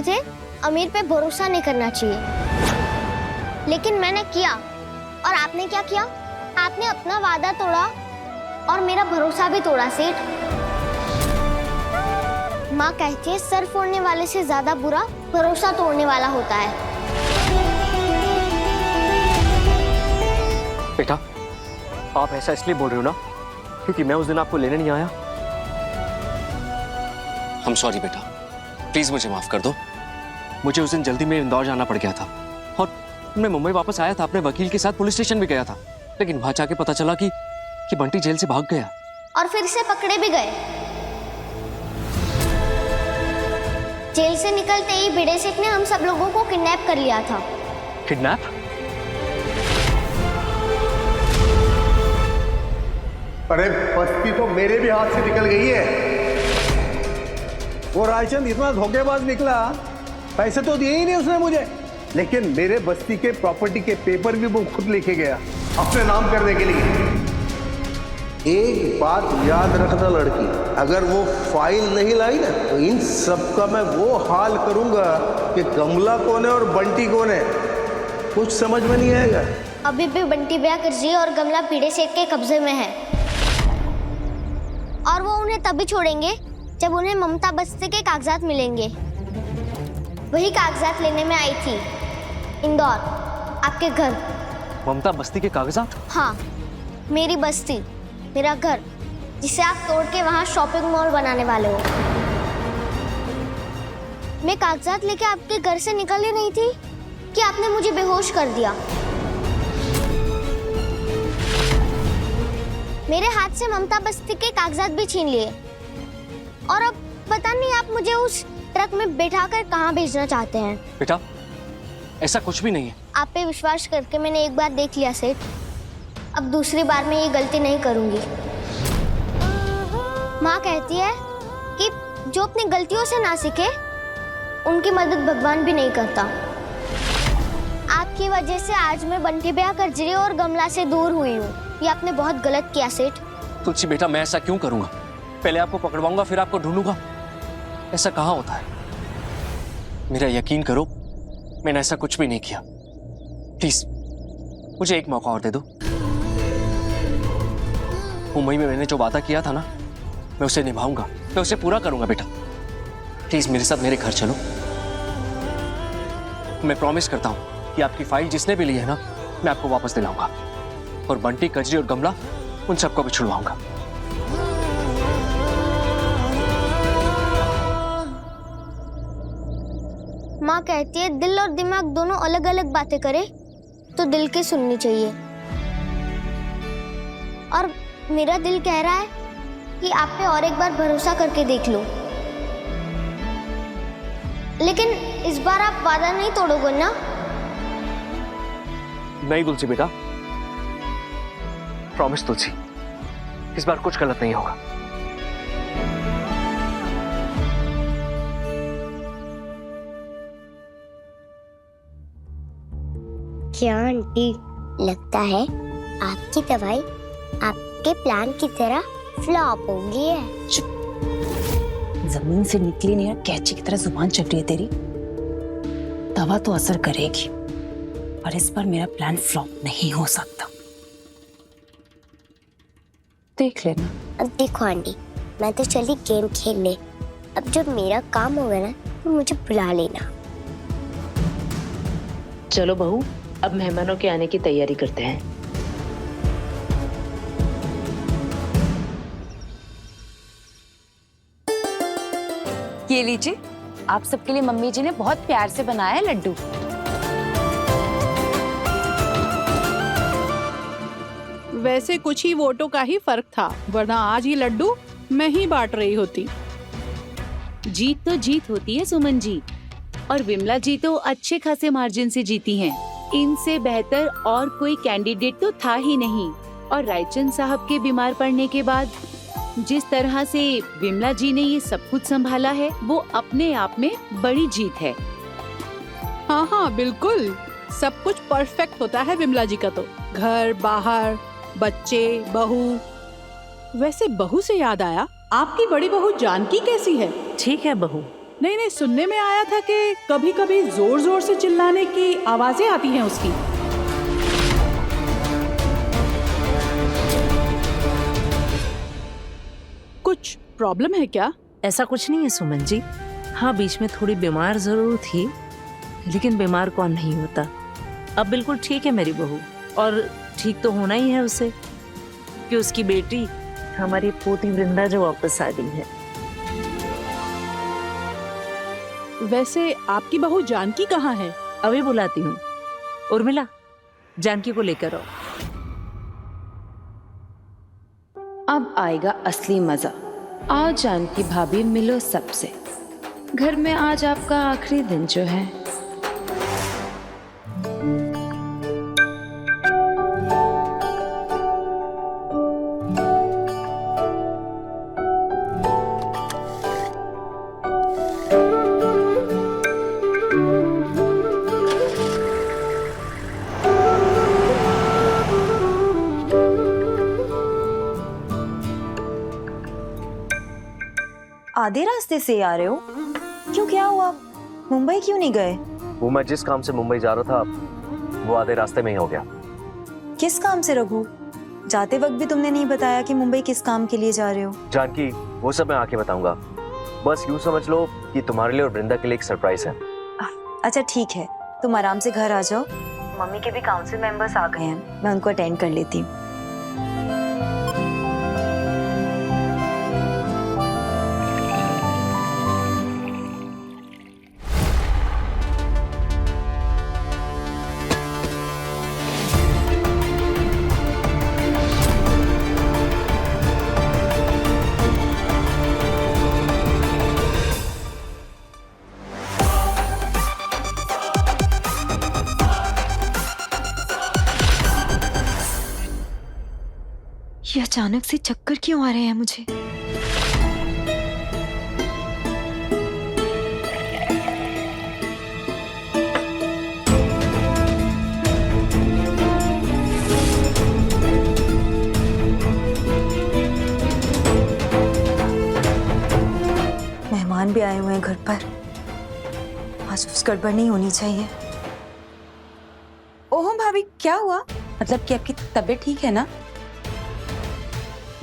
कहते थे अमीर पे भरोसा नहीं करना चाहिए, लेकिन मैंने किया। और आपने क्या किया? आपने अपना वादा तोड़ा और मेरा भरोसा भी तोड़ा सेठ। माँ कहती है सर फोड़ने वाले से ज्यादा बुरा भरोसा तोड़ने वाला होता है। बेटा, आप ऐसा इसलिए बोल रहे हो ना क्योंकि मैं उस दिन आपको लेने नहीं आया। I'm sorry बेटा, प्लीज मुझे माफ कर दो। मुझे उस दिन जल्दी में इंदौर जाना पड़ गया था और मैं मुंबई वापस आया था। अपने वकील के साथ पुलिस स्टेशन भी गया था, लेकिन वहां जाके पता चला कि बंटी जेल से भाग गया और फिर से पकड़े भी गए। जेल से निकलते ही भिड़े शेख ने हम सब लोगों को किडनैप कर लिया था। किडनैप? अरे बस्ती तो मेरे भी हाथ से निकल गई है। वो रायचंद इतना धोखेबाज निकला, पैसे तो दिए ही नहीं उसने मुझे, लेकिन मेरे बस्ती के प्रॉपर्टी के पेपर भी वो खुद लेके गया अपने नाम करने के लिए। एक बात याद रखना लड़की, अगर वो फाइल नहीं लाई ना तो इन सब का मैं वो हाल करूंगा कि गमला कौन है और बंटी कौन है कुछ समझ में नहीं आएगा। अभी भी बंटी ब्याकर जी और गमला भिड़े शेख के कब्जे में है और वो उन्हें तभी छोड़ेंगे जब उन्हें ममता बस्ती के कागजात मिलेंगे। वही कागजात लेने में आई थी इंदौर, आपके घर। ममता बस्ती के कागजात? हाँ, मेरी बस्ती, मेरा घर, जिसे आप तोड़ के वहाँ शॉपिंग मॉल बनाने वाले हो। मैं कागजात लेके आपके घर से निकल ही रही थी कि आपने मुझे बेहोश कर दिया। मेरे हाथ से ममता बस्ती के कागजात भी छीन लिए और अब पता नहीं आप मुझे उस ट्रक में बैठाकर कहाँ भेजना चाहते हैं। बेटा, ऐसा कुछ भी नहीं है। आप पे विश्वास करके मैंने एक बार देख लिया सेठ, अब दूसरी बार मैं ये गलती नहीं करूंगी। माँ कहती है कि जो अपनी गलतियों से ना सीखे उनकी मदद भगवान भी नहीं करता। आपकी वजह से आज मैं बंटी ब्याकर जी और गमला से दूर हुई हूँ। ये आपने बहुत गलत किया सेठ। तुलसी बेटा, मैं ऐसा क्यों करूंगा? पहले आपको पकड़वाऊंगा फिर आपको ढूंढूंगा। ऐसा कहाँ होता है? मेरा यकीन करो, मैंने ऐसा कुछ भी नहीं किया। प्लीज मुझे एक मौका और दे दो। मुंबई में मैंने जो वादा किया था ना, मैं उसे निभाऊंगा, मैं उसे पूरा करूंगा। बेटा प्लीज मेरे साथ मेरे घर चलो। मैं प्रॉमिस करता हूं कि आपकी फाइल जिसने भी ली है ना, मैं आपको वापस दिलाऊंगा और बंटी, कजरी और गमला उन सबको भी छुड़वाऊंगा। माँ कहती है दिल और दिमाग दोनों अलग अलग बातें करे तो दिल की सुननी चाहिए, और मेरा दिल कह रहा है कि आप पे और एक बार भरोसा करके देख लो। लेकिन इस बार आप वादा नहीं तोड़ोगे ना? नहीं तुलसी बेटा, प्रॉमिस तुलसी, इस बार कुछ गलत नहीं होगा। क्या आंटी, लगता है आपकी दवाई आपके प्लान की तरह फ्लॉप हो गई है। जमीन से निकली नहीं, कैंची की तरह जुबान चल रही है तेरी। दवा तो असर करेगी, पर इस बार मेरा प्लान फ्लॉप नहीं हो सकता। देख लेना। अब देखो आंटी, मैं तो चली गेम खेलने, अब जब मेरा काम होगा ना तो मुझे बुला लेना। चलो बहू, अब मेहमानों के आने की तैयारी करते हैं। ये लीजिए, आप सबके लिए मम्मी जी ने बहुत प्यार से बनाया है लड्डू। वैसे कुछ ही वोटों का ही फर्क था, वरना आज ही लड्डू मैं ही बांट रही होती। जीत तो जीत होती है सुमन जी, और विमला जी तो अच्छे खासे मार्जिन से जीती हैं। इनसे बेहतर और कोई कैंडिडेट तो था ही नहीं, और रायचंद साहब के बीमार पड़ने के बाद जिस तरह से विमला जी ने ये सब कुछ संभाला है, वो अपने आप में बड़ी जीत है। हाँ हाँ बिल्कुल, सब कुछ परफेक्ट होता है विमला जी का तो। घर बाहर, बच्चे, बहू। वैसे बहू से याद आया, आपकी बड़ी बहू जानकी कैसी है? ठीक है बहू, नहीं नहीं, सुनने में आया था कि कभी कभी जोर जोर से चिल्लाने की आवाजें आती हैं उसकी। कुछ प्रॉब्लम है क्या? ऐसा कुछ नहीं है सुमन जी। हाँ, बीच में थोड़ी बीमार जरूर थी, लेकिन बीमार कौन नहीं होता। अब बिल्कुल ठीक है मेरी बहू, और ठीक तो होना ही है उसे, कि उसकी बेटी हमारी पोती वृंदा जो वापस आ गई है। वैसे आपकी बहू जानकी कहाँ है? अभी बुलाती हूँ। उर्मिला, जानकी को लेकर आओ। अब आएगा असली मजा। आओ जानकी भाभी, मिलो सबसे। घर में आज आपका आखिरी दिन जो है। आधे रास्ते से आ रहे हो? क्यों, क्या हुआ? मुंबई क्यों नहीं गए? वो मैं जिस काम से मुंबई जा रहा था वो आधे रास्ते में ही हो गया। किस काम से रघु? जाते वक्त भी तुमने नहीं बताया कि मुंबई किस काम के लिए जा रहे हो। जानकी, वो सब मैं आके बताऊंगा। बस यूं समझ लो कि तुम्हारे लिए और वृंदा के लिए एक सरप्राइज है। अच्छा ठीक है, तुम आराम से घर आ जाओ। मम्मी के भी काउंसिल मेंबर्स आ गए हैं, मैं उनको अटेंड कर लेती हूँ। ये अचानक से चक्कर क्यों आ रहे हैं मुझे? मेहमान भी आए हुए हैं घर पर, आज कुछ गड़बड़ नहीं होनी चाहिए। ओहो भाभी, क्या हुआ? मतलब कि आपकी तबीयत ठीक है ना?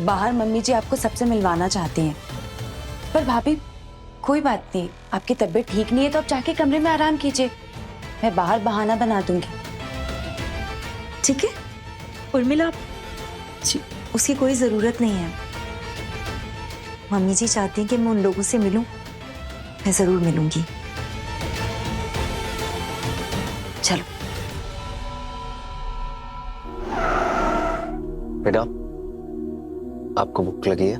बाहर मम्मी जी आपको सबसे मिलवाना चाहती हैं। पर भाभी कोई बात नहीं, आपकी तबीयत ठीक नहीं है तो आप जाके कमरे में आराम कीजिए, मैं बाहर बहाना बना दूंगी। ठीक है उर्मिला, उसकी कोई जरूरत नहीं है। मम्मी जी चाहती हैं कि मैं उन लोगों से मिलूं, मैं जरूर मिलूंगी। चलो बेटा, आपको भूख लगी है?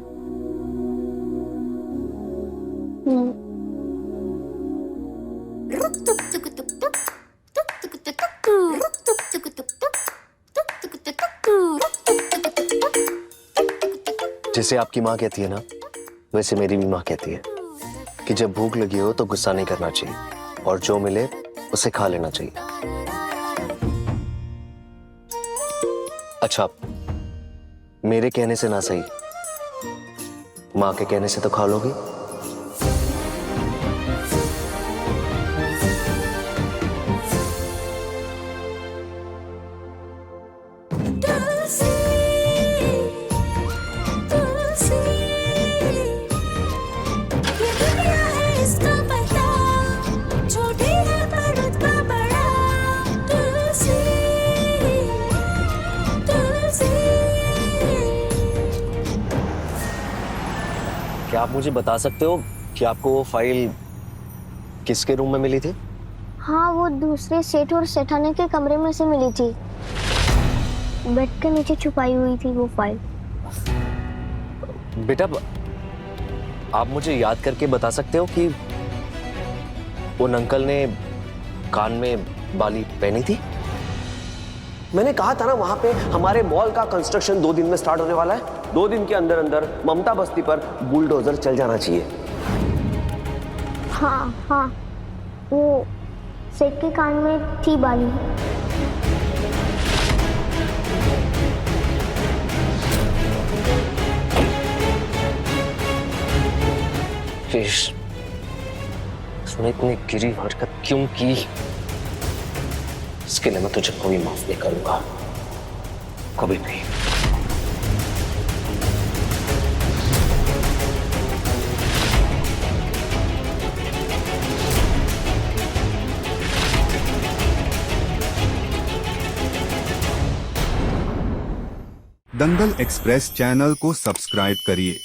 जैसे आपकी माँ कहती है ना, वैसे मेरी भी माँ कहती है कि जब भूख लगी हो तो गुस्सा नहीं करना चाहिए और जो मिले उसे खा लेना चाहिए। अच्छा, मेरे कहने से ना सही, माँ के कहने से तो खा लोगी? क्या आप मुझे बता सकते हो कि आपको वो फाइल किसके रूम में मिली थी? हाँ, वो दूसरे सेठ और सेठाने के कमरे में से मिली थी। बेड के नीचे छुपाई हुई थी वो फाइल। बेटा, आप मुझे याद करके बता सकते हो कि उन अंकल ने कान में बाली पहनी थी? मैंने कहा था ना, वहां पे हमारे मॉल का कंस्ट्रक्शन 2 दिन में स्टार्ट होने वाला है। 2 दिन के अंदर अंदर ममता बस्ती पर बुलडोजर चल जाना चाहिए। हाँ हाँ, वो सेठ के कान में थी बाली। तूने इतनी गिरी हरकत क्यों की? इसके लिए मैं तुझे कभी माफ नहीं करूंगा, कभी नहीं। दंगल एक्सप्रेस चैनल को सब्सक्राइब करिए